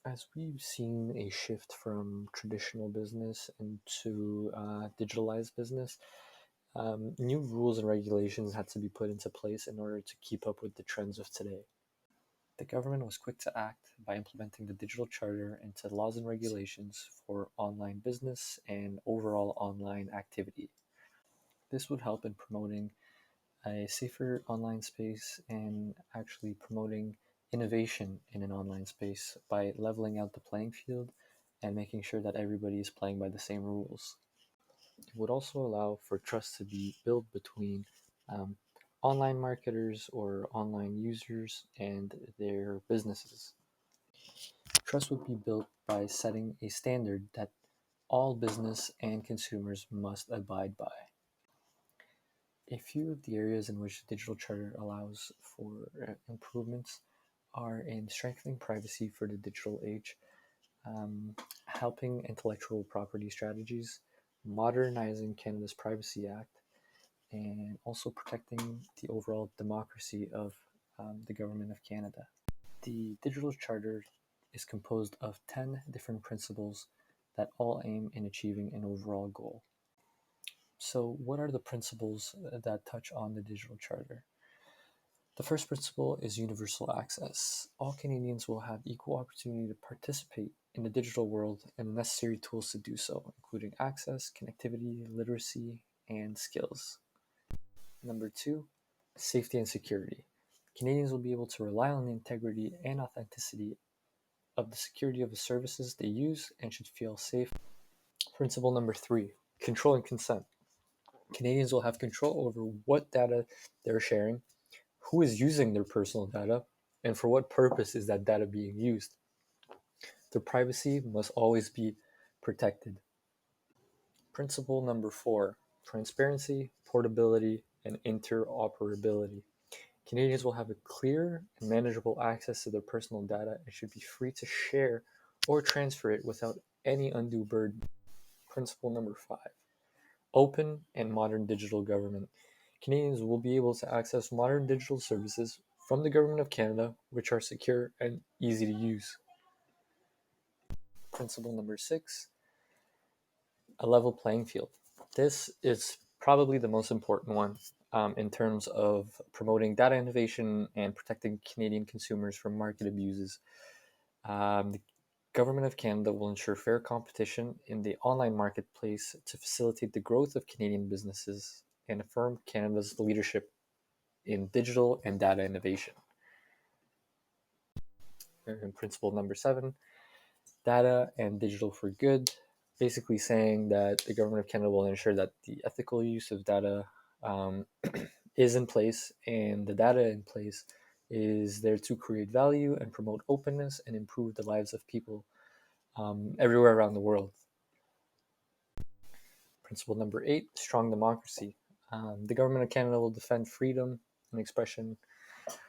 As we've seen a shift from traditional business into digitalized business, new rules and regulations had to be put into place in order to keep up with the trends of today. The government was quick to act by implementing the Digital Charter into laws and regulations for online business and overall online activity. This would help in promoting a safer online space and actually promoting innovation in an online space by leveling out the playing field and making sure that everybody is playing by the same rules. It would also allow for trust to be built between um, online marketers or online users and their businesses. Trust would be built by setting a standard that all business and consumers must abide by. A few of the areas in which the Digital Charter allows for improvements are in strengthening privacy for the digital age, helping intellectual property strategies, modernizing Canada's Privacy Act, and also protecting the overall democracy of the Government of Canada. The Digital Charter is composed of 10 different principles that all aim in achieving an overall goal. So, what are the principles that touch on the Digital Charter? The first principle is universal access. All Canadians will have equal opportunity to participate in the digital world and the necessary tools to do so, including access, connectivity, literacy, and skills. Number two, safety and security. Canadians will be able to rely on the integrity and authenticity of the security of the services they use and should feel safe. Principle number three, control and consent. Canadians will have control over what data they're sharing, who is using their personal data, and for what purpose is that data being used. Their privacy must always be protected. Principle number four, transparency, portability, and interoperability. Canadians will have a clear and manageable access to their personal data and should be free to share or transfer it without any undue burden. Principle number five, open and modern digital government. Canadians will be able to access modern digital services from the Government of Canada, which are secure and easy to use. Principle number six, a level playing field. This is probably the most important one in terms of promoting data innovation and protecting Canadian consumers from market abuses. The Government of Canada will ensure fair competition in the online marketplace to facilitate the growth of Canadian businesses and affirm Canada's leadership in digital and data innovation. And principle number seven, data and digital for good, basically saying that the Government of Canada will ensure that the ethical use of data is in place, and the data in place is there to create value and promote openness and improve the lives of people everywhere around the world. Principle number eight, strong democracy. The Government of Canada will defend freedom and expression,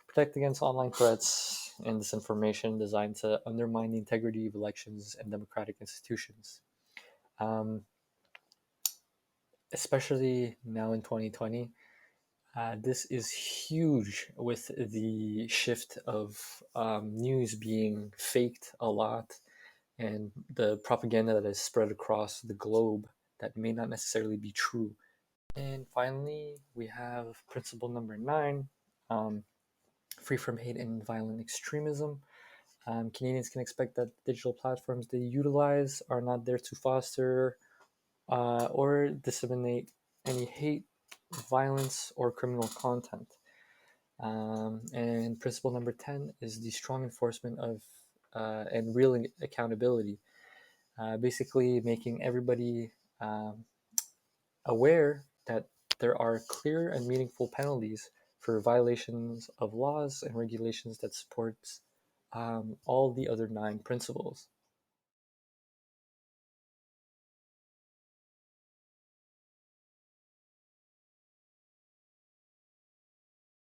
protect against online threats and disinformation designed to undermine the integrity of elections and democratic institutions. Um, Especially now in 2020, this is huge with the shift of news being faked a lot and the propaganda that is spread across the globe that may not necessarily be true. And finally, we have principle number nine, um, free from hate and violent extremism. Canadians can expect that digital platforms they utilize are not there to foster or disseminate any hate, violence, or criminal content. And principle number 10 is the strong enforcement of and real accountability, basically making everybody aware that there are clear and meaningful penalties for violations of laws and regulations that supports all the other nine principles.